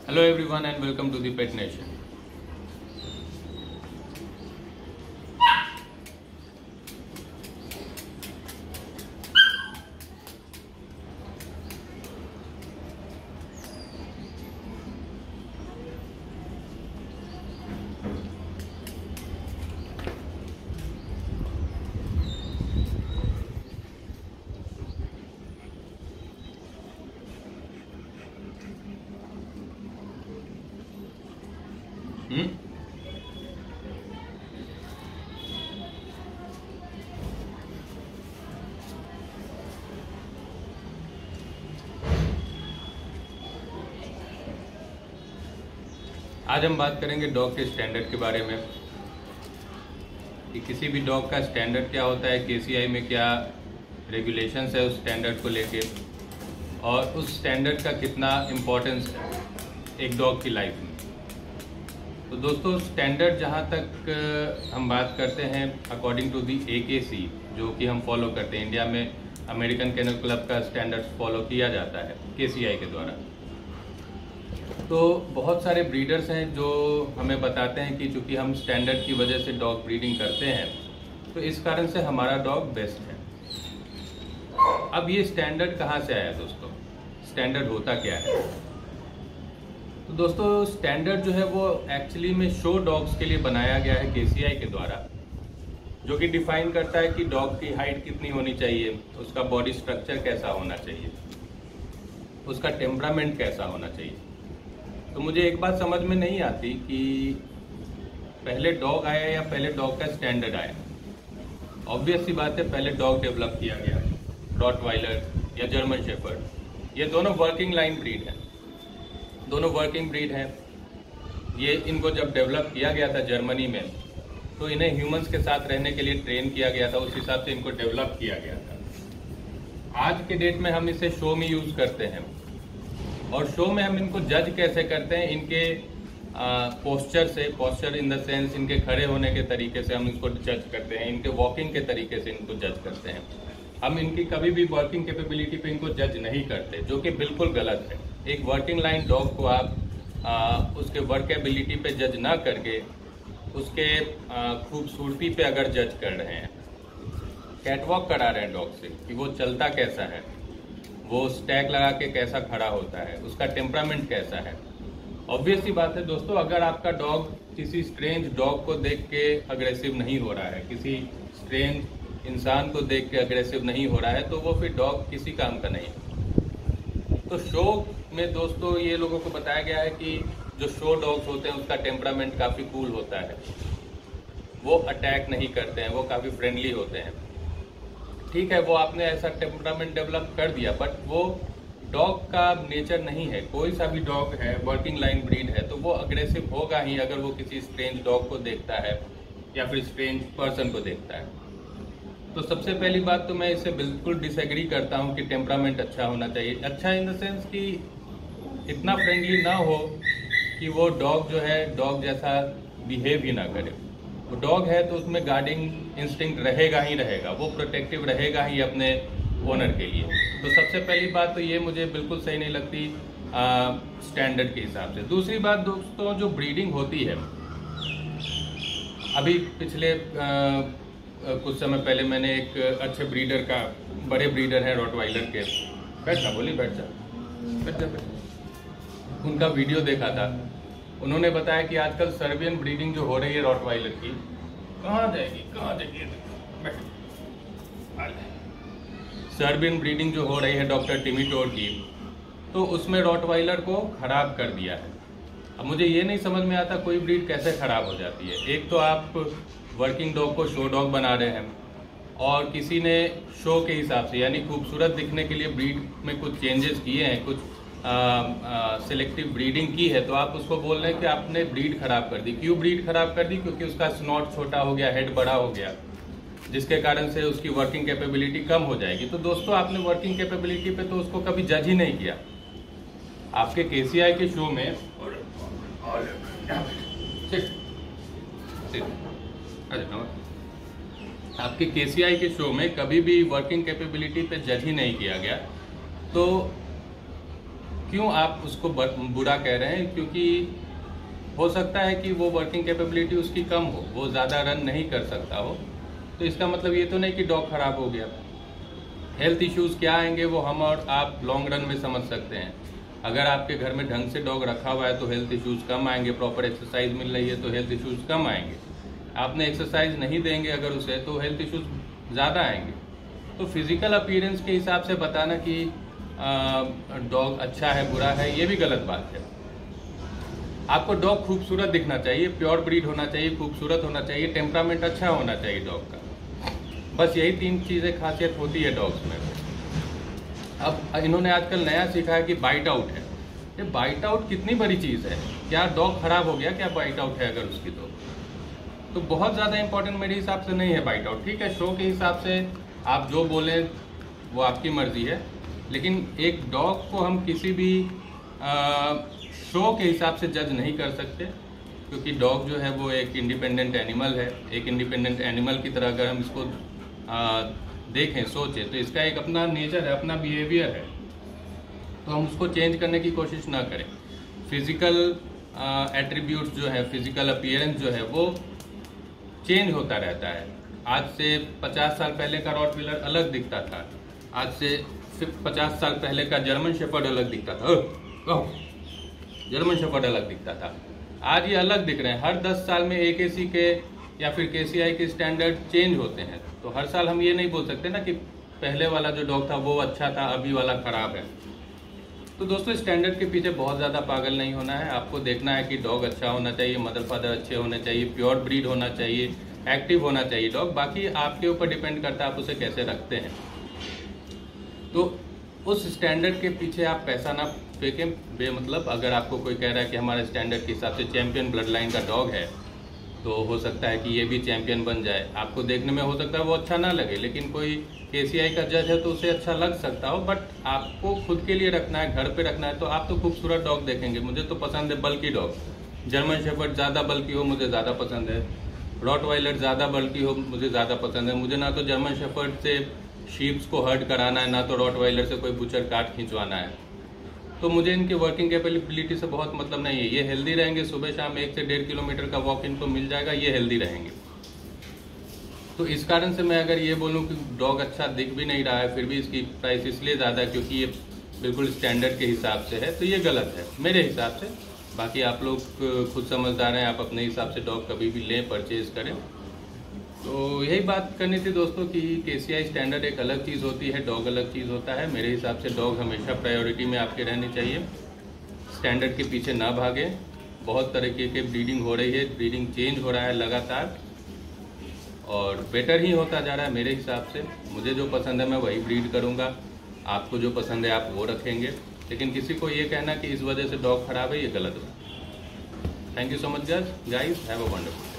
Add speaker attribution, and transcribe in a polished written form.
Speaker 1: Hello everyone and welcome to the Pet Nation. आज हम बात करेंगे डॉग के स्टैंडर्ड के बारे में कि किसी भी डॉग का स्टैंडर्ड क्या होता है, केसीआई में क्या रेगुलेशंस है उस स्टैंडर्ड को लेके, और उस स्टैंडर्ड का कितना इम्पोर्टेंस है एक डॉग की लाइफ में। तो दोस्तों, स्टैंडर्ड जहाँ तक हम बात करते हैं अकॉर्डिंग टू दी AKC, जो कि हम फॉलो करते हैं इंडिया में, अमेरिकन केनल क्लब का स्टैंडर्ड फॉलो किया जाता है KCI के द्वारा। तो बहुत सारे ब्रीडर्स हैं जो हमें बताते हैं कि चूँकि हम स्टैंडर्ड की वजह से डॉग ब्रीडिंग करते हैं तो इस कारण से हमारा डॉग बेस्ट है। अब ये स्टैंडर्ड कहाँ से आया दोस्तों? स्टैंडर्ड होता क्या है? तो दोस्तों, स्टैंडर्ड जो है वो एक्चुअली में शो डॉग्स के लिए बनाया गया है KCI के द्वारा, जो कि डिफाइन करता है कि डॉग की हाइट कितनी होनी चाहिए, उसका बॉडी स्ट्रक्चर कैसा होना चाहिए, उसका टेम्परामेंट कैसा होना चाहिए। तो मुझे एक बात समझ में नहीं आती कि पहले डॉग आया या पहले डॉग का स्टैंडर्ड आया। ऑब्वियस सी बात है, पहले डॉग डेवलप किया गया, रॉटवाइलर या जर्मन शेफर्ड, ये दोनों वर्किंग लाइन ब्रीड है, दोनों वर्किंग ब्रीड हैं। ये इनको जब डेवलप किया गया था जर्मनी में, तो इन्हें ह्यूमंस के साथ रहने के लिए ट्रेन किया गया था, उस हिसाब से इनको डेवलप किया गया था। आज के डेट में हम इसे शो में यूज़ करते हैं, और शो में हम इनको जज कैसे करते हैं? इनके पोस्चर से, पोस्चर इन द सेंस इनके खड़े होने के तरीके से हम इनको जज करते हैं, इनके वॉकिंग के तरीके से इनको जज करते हैं। हम इनकी कभी भी वर्किंग कैपेबिलिटी पे इनको जज नहीं करते, जो कि बिल्कुल गलत है। एक वर्किंग लाइन डॉग को आप उसके वर्क एबिलिटी पे जज ना करके उसके खूबसूरती पे अगर जज कर रहे हैं, कैटवॉक करा रहे हैं डॉग से कि वो चलता कैसा है, वो स्टैग लगा के कैसा खड़ा होता है, उसका टेम्परामेंट कैसा है। ऑब्वियस सी बात है दोस्तों, अगर आपका डॉग किसी स्ट्रेंज डॉग को देख के अग्रेसिव नहीं हो रहा है, किसी स्ट्रेंज इंसान को देख के अग्रेसिव नहीं हो रहा है, तो वो फिर डॉग किसी काम का नहीं। तो शो में दोस्तों ये लोगों को बताया गया है कि जो शो डॉग्स होते हैं उसका टेम्परामेंट काफ़ी कूल होता है, वो अटैक नहीं करते हैं, वो काफ़ी फ्रेंडली होते हैं। ठीक है, वो आपने ऐसा टेम्परामेंट डेवलप कर दिया, बट वो डॉग का नेचर नहीं है। कोई सा भी डॉग है, वर्किंग लाइन ब्रीड है, तो वो अग्रेसिव होगा ही अगर वो किसी स्ट्रेंज डॉग को देखता है या फिर स्ट्रेंज पर्सन को देखता है। तो सबसे पहली बात तो मैं इससे बिल्कुल डिसएग्री करता हूँ कि टेम्परामेंट अच्छा होना चाहिए। अच्छा इन द सेंस कि इतना फ्रेंडली ना हो कि वो डॉग जो है डॉग जैसा बिहेव ही ना करे। वो डॉग है तो उसमें गार्डिंग इंस्टिंक्ट रहेगा ही रहेगा, वो प्रोटेक्टिव रहेगा ही अपने ओनर के लिए। तो सबसे पहली बात तो ये मुझे बिल्कुल सही नहीं लगती स्टैंडर्ड के हिसाब से। दूसरी बात दोस्तों, जो ब्रीडिंग होती है, अभी पिछले कुछ समय पहले मैंने एक अच्छे ब्रीडर का, बड़े ब्रीडर हैं रॉटवाइलर के, बैठ जा बोली, बैठ जा, उनका वीडियो देखा था। उन्होंने बताया कि आजकल सर्बियन ब्रीडिंग जो हो रही है रॉटवाइलर की, कहाँ जाएगी, सर्बियन ब्रीडिंग जो हो रही है डॉक्टर टिमी टोर की, तो उसमें रॉटवाइलर को खराब कर दिया है। अब मुझे ये नहीं समझ में आता कोई ब्रीड कैसे खराब हो जाती है। एक तो आप वर्किंग डॉग को शो डॉग बना रहे हैं, और किसी ने शो के हिसाब से यानी खूबसूरत दिखने के लिए ब्रीड में कुछ चेंजेस किए हैं, कुछ सिलेक्टिव ब्रीडिंग की है, तो आप उसको बोल रहे हैं कि आपने ब्रीड खराब कर दी। क्यों ब्रीड खराब कर दी? क्योंकि उसका स्नॉट छोटा हो गया, हेड बड़ा हो गया, जिसके कारण से उसकी वर्किंग कैपेबिलिटी कम हो जाएगी। तो दोस्तों, आपने वर्किंग कैपेबिलिटी पे तो उसको कभी जज ही नहीं किया। आपके KCI के शो में आपके KCI के शो में कभी भी वर्किंग कैपेबिलिटी पे जज ही नहीं किया गया। तो क्यों आप उसको बुरा कह रहे हैं? क्योंकि हो सकता है कि वो वर्किंग कैपेबिलिटी उसकी कम हो, वो ज़्यादा रन नहीं कर सकता हो, तो इसका मतलब ये तो नहीं कि डॉग खराब हो गया। हेल्थ इश्यूज़ क्या आएंगे वो हम और आप लॉन्ग रन में समझ सकते हैं। अगर आपके घर में ढंग से डॉग रखा हुआ है तो हेल्थ इश्यूज़ कम आएंगे, प्रॉपर एक्सरसाइज मिल रही है तो हेल्थ इश्यूज़ कम आएंगे। आपने एक्सरसाइज नहीं देंगे अगर उसे तो हेल्थ इश्यूज़ ज़्यादा आएंगे। तो फिजिकल अपीयरेंस के हिसाब से बताना कि डॉग अच्छा है बुरा है, ये भी गलत बात है। आपको डॉग खूबसूरत दिखना चाहिए, प्योर ब्रीड होना चाहिए, खूबसूरत होना चाहिए, टेम्परामेंट अच्छा होना चाहिए डॉग का। बस यही 3 चीज़ें खासियत होती है डॉग्स में। अब इन्होंने आजकल नया सीखा है कि बाइट आउट है। ये बाइट आउट कितनी बड़ी चीज़ है? क्या डॉग खराब हो गया क्या बाइट आउट है अगर उसकी? तो बहुत ज़्यादा इंपॉर्टेंट मेरे हिसाब से नहीं है बाइट आउट। ठीक है, शो के हिसाब से आप जो बोलें वो आपकी मर्जी है, लेकिन एक डॉग को हम किसी भी शो के हिसाब से जज नहीं कर सकते, क्योंकि डॉग जो है वो एक इंडिपेंडेंट एनिमल है। एक इंडिपेंडेंट एनिमल की तरह अगर हम इसको देखें, सोचें, तो इसका एक अपना नेचर है, अपना बिहेवियर है, तो हम उसको चेंज करने की कोशिश ना करें। फिजिकल एट्रीब्यूट्स जो है, फिजिकल अपीयरेंस जो है वो चेंज होता रहता है। आज से 50 साल पहले का रॉटवीलर अलग दिखता था, आज से 50 साल पहले का जर्मन शेफर्ड अलग दिखता था, जर्मन शेफर्ड अलग दिखता था, आज ये अलग दिख रहे हैं। हर 10 साल में AKC के या फिर KCI के स्टैंडर्ड चेंज होते हैं, तो हर साल हम ये नहीं बोल सकते ना कि पहले वाला जो डॉग था वो अच्छा था, अभी वाला खराब है। तो दोस्तों, स्टैंडर्ड के पीछे बहुत ज़्यादा पागल नहीं होना है। आपको देखना है कि डॉग अच्छा होना चाहिए, मदर फादर अच्छे होने चाहिए, प्योर ब्रीड होना चाहिए, एक्टिव होना चाहिए डॉग। बाकी आपके ऊपर डिपेंड करता है आप उसे कैसे रखते हैं। तो उस स्टैंडर्ड के पीछे आप पैसा ना फेंकें बेमतलब। अगर आपको कोई कह रहा है कि हमारे स्टैंडर्ड के हिसाब से चैंपियन ब्लड लाइन का डॉग है, तो हो सकता है कि ये भी चैंपियन बन जाए। आपको देखने में हो सकता है वो अच्छा ना लगे, लेकिन कोई KCI का जज है तो उसे अच्छा लग सकता हो। बट आपको खुद के लिए रखना है, घर पे रखना है, तो आप तो खूबसूरत डॉग देखेंगे। मुझे तो पसंद है बल्कि डॉग, जर्मन शेफर्ड ज़्यादा बल्कि हो मुझे ज़्यादा पसंद है, रॉटवाइलर ज़्यादा बल्कि हो मुझे ज़्यादा पसंद है। मुझे ना तो जर्मन शेफर्ड से शीप्स को हर्ट कराना है, ना तो रॉटवाइलर से कोई बुचर काट खिंचवाना है। तो मुझे इनकी वर्किंग कैपेबिलिटी से बहुत मतलब नहीं है। ये हेल्दी रहेंगे, सुबह शाम 1 से 1.5 किलोमीटर का वॉक इनको मिल जाएगा, ये हेल्दी रहेंगे। तो इस कारण से मैं अगर ये बोलूँ कि डॉग अच्छा दिख भी नहीं रहा है, फिर भी इसकी प्राइस इसलिए ज़्यादा है क्योंकि ये बिल्कुल स्टैंडर्ड के हिसाब से है, तो ये गलत है मेरे हिसाब से। बाकी आप लोग खुद समझदार हैं, आप अपने हिसाब से डॉग कभी भी लें, परचेज करें। तो यही बात करनी थी दोस्तों कि KCI स्टैंडर्ड एक अलग चीज़ होती है, डॉग अलग चीज़ होता है। मेरे हिसाब से डॉग हमेशा प्रायोरिटी में आपके रहनी चाहिए, स्टैंडर्ड के पीछे ना भागें। बहुत तरीके के ब्रीडिंग हो रही है, ब्रीडिंग चेंज हो रहा है लगातार और बेटर ही होता जा रहा है मेरे हिसाब से। मुझे जो पसंद है मैं वही ब्रीड करूँगा, आपको जो पसंद है आप वो रखेंगे, लेकिन किसी को ये कहना कि इस वजह से डॉग खराब है, ये गलत बात। Thank you so much guys, have a wonderful.